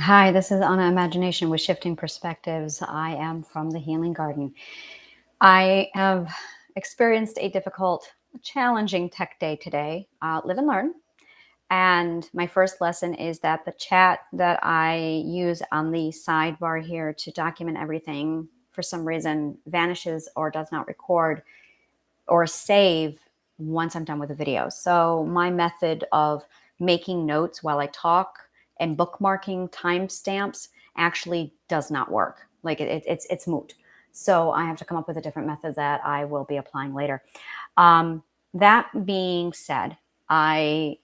Hi, this is Anna Imagination with Shifting Perspectives. I am from the Healing Garden. I have experienced a difficult, challenging tech day today. Live and learn. And my first lesson is that the chat that I use on the sidebar here to document everything for some reason vanishes or does not record or save once I'm done with the video. So my method of making notes while I talk and bookmarking timestamps actually does not work. Like it's moot. So I have to come up with a different method that I will be applying later. That being said, I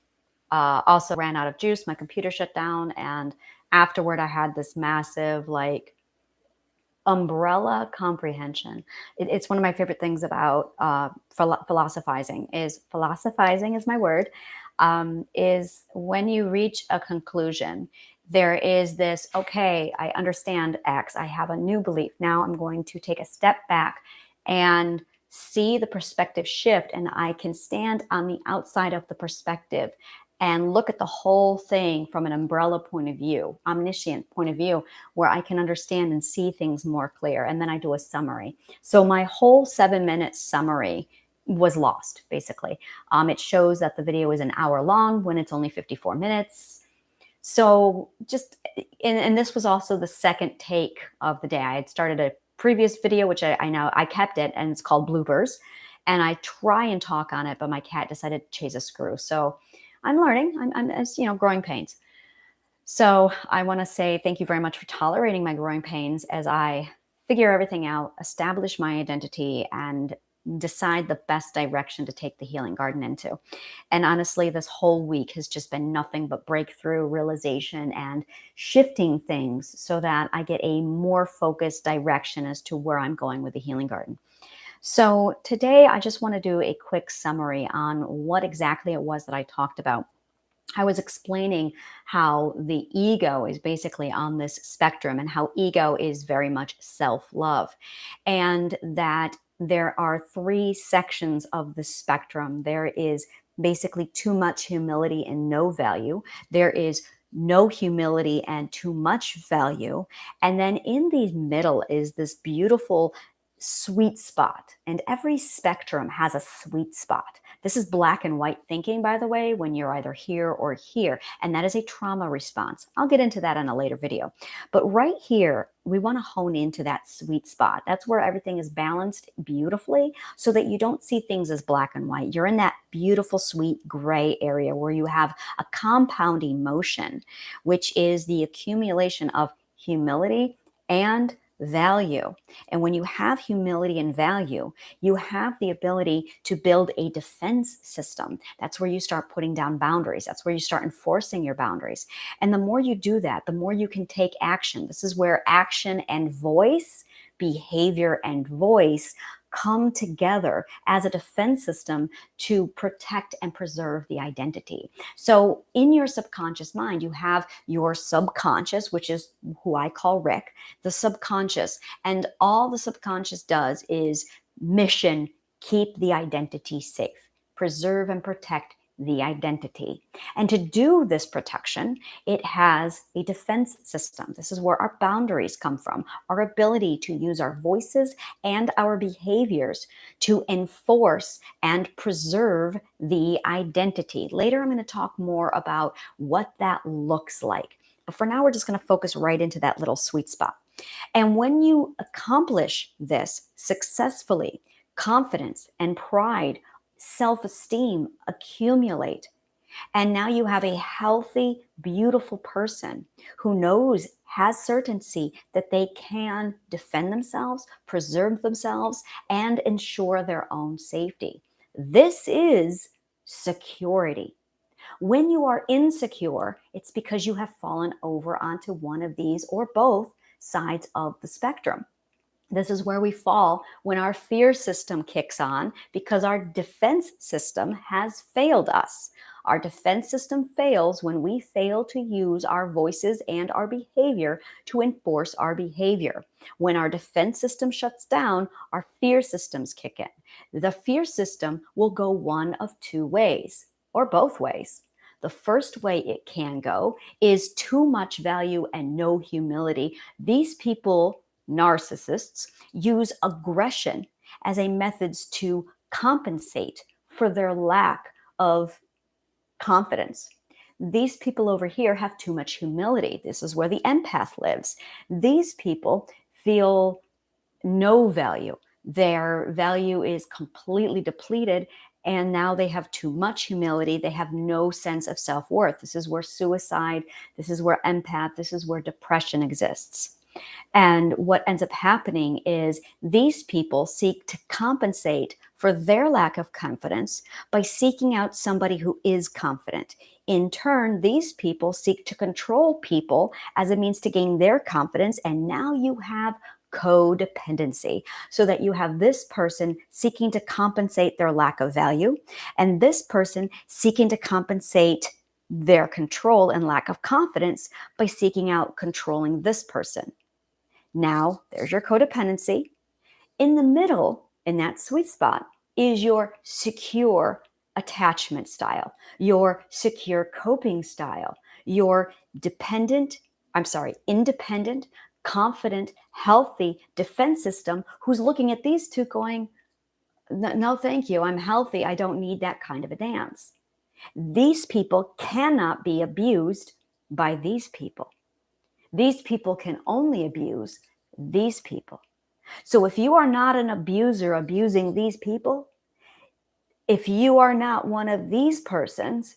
also ran out of juice. My computer shut down, and afterward, I had this massive umbrella comprehension. It's one of my favorite things about philosophizing. Is philosophizing is my word. Is when you reach a conclusion, there is this, okay, I understand X, I have a new belief. Now I'm going to take a step back and see the perspective shift, and I can stand on the outside of the perspective and look at the whole thing from an umbrella point of view, omniscient point of view, where I can understand and see things more clear. And then I do a summary. So my whole 7-minute summary was lost, basically. It shows that the video is an hour long when it's only 54 minutes. So and this was also the second take of the day. I had started a previous video, which I know I kept it, and it's called bloopers. And I try and talk on it, but my cat decided to chase a screw. So I'm learning. It's, growing pains. So I want to say thank you very much for tolerating my growing pains as I figure everything out, establish my identity, and decide the best direction to take the healing garden into. And honestly, this whole week has just been nothing but breakthrough, realization, and shifting things so that I get a more focused direction as to where I'm going with the healing garden. So today, I just want to do a quick summary on what exactly it was that I talked about. I was explaining how the ego is basically on this spectrum and how ego is very much self-love, and that there are three sections of the spectrum. There is basically too much humility and no value. There is no humility and too much value. And then in the middle is this beautiful sweet spot. And every spectrum has a sweet spot. This is black and white thinking, by the way, when you're either here or here. And that is a trauma response. I'll get into that in a later video. But right here, we want to hone into that sweet spot. That's where everything is balanced beautifully so that you don't see things as black and white. You're in that beautiful, sweet gray area where you have a compound emotion, which is the accumulation of humility and value. And when you have humility and value, you have the ability to build a defense system. That's where you start putting down boundaries. That's where you start enforcing your boundaries. And the more you do that, the more you can take action. This is where action and voice, behavior and voice come together as a defense system to protect and preserve the identity. So in your subconscious mind, you have your subconscious, which is who I call Rick, the subconscious. And all the subconscious does is mission, keep the identity safe, preserve and protect the identity. And to do this protection, it has a defense system. This is where our boundaries come from, our ability to use our voices and our behaviors to enforce and preserve the identity. Later, I'm going to talk more about what that looks like. But for now, we're just going to focus right into that little sweet spot. And when you accomplish this successfully, confidence and pride, self-esteem accumulate. And now you have a healthy, beautiful person who knows, has certainty that they can defend themselves, preserve themselves, and ensure their own safety. This is security. When you are insecure, it's because you have fallen over onto one of these or both sides of the spectrum. This is where we fall when our fear system kicks on because our defense system has failed us. Our defense system fails when we fail to use our voices and our behavior to enforce our behavior. When our defense system shuts down, our fear systems kick in. The fear system will go one of two ways or both ways. The first way it can go is too much value and no humility. These people, narcissists, use aggression as a methods to compensate for their lack of confidence. These people over here have too much humility. This is where the empath lives. These people feel no value. Their value is completely depleted, and now they have too much humility. They have no sense of self-worth. This is where suicide, this is where empath, this is where depression exists. And what ends up happening is these people seek to compensate for their lack of confidence by seeking out somebody who is confident. In turn, these people seek to control people as a means to gain their confidence. And now you have codependency, so that you have this person seeking to compensate their lack of value, and this person seeking to compensate their control and lack of confidence by seeking out controlling this person. Now, there's your codependency. In the middle, in that sweet spot, is your secure attachment style, your secure coping style, your independent, confident, healthy defense system who's looking at these two going, no, thank you. I'm healthy. I don't need that kind of a dance. These people cannot be abused by these people. These people can only abuse these people. So if you are not an abuser abusing these people, if you are not one of these persons,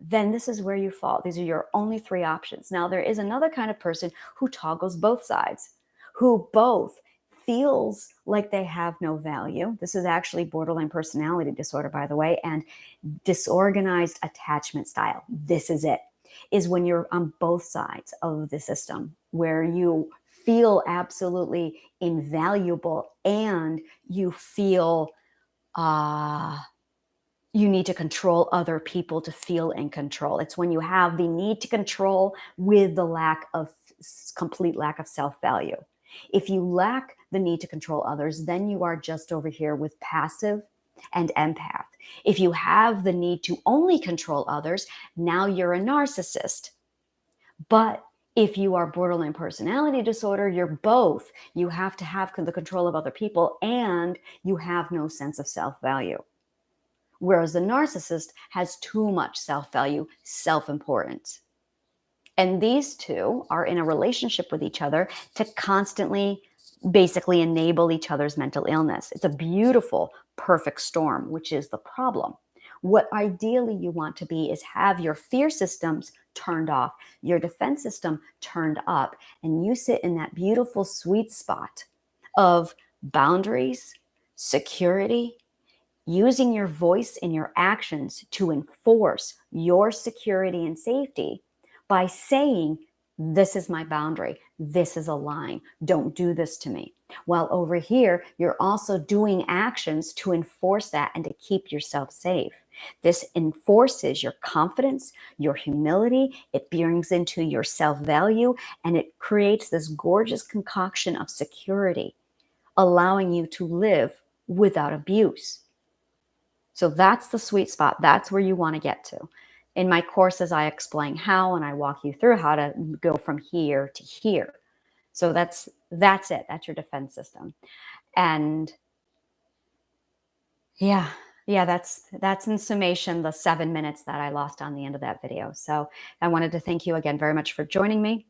then this is where you fall. These are your only three options. Now, there is another kind of person who toggles both sides, who both feels like they have no value. This is actually borderline personality disorder, by the way, and disorganized attachment style. This is it, is when you're on both sides of the system, where you feel absolutely invaluable and you feel you need to control other people to feel in control. It's when you have the need to control with the complete lack of self-value. If you lack the need to control others, then you are just over here with passive and empath. If you have the need to only control others, now you're a narcissist. But if you are borderline personality disorder, you're both. You have to have the control of other people and you have no sense of self-value. Whereas the narcissist has too much self-value, self-importance. And these two are in a relationship with each other to constantly basically enable each other's mental illness. It's a beautiful, perfect storm, which is the problem. What ideally you want to be is have your fear systems turned off, your defense system turned up, and you sit in that beautiful sweet spot of boundaries, security, using your voice and your actions to enforce your security and safety by saying, this is my boundary. This is a line. Don't do this to me. While over here, you're also doing actions to enforce that and to keep yourself safe. This enforces your confidence, your humility. It brings into your self-value, and it creates this gorgeous concoction of security, allowing you to live without abuse. So that's the sweet spot. That's where you want to get to. In my courses, I explain how, and I walk you through how to go from here to here. So that's it. That's your defense system. And yeah, that's in summation the 7 minutes that I lost on the end of that video. So I wanted to thank you again very much for joining me.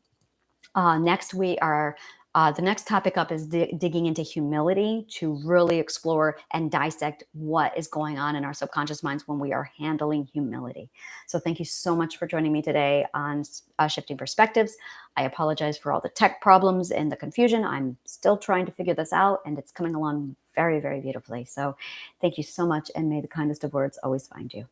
Next, the next topic up is digging into humility to really explore and dissect what is going on in our subconscious minds when we are handling humility. So thank you so much for joining me today on Shifting Perspectives. I apologize for all the tech problems and the confusion. I'm still trying to figure this out, and it's coming along very, very beautifully. So thank you so much, and may the kindest of words always find you.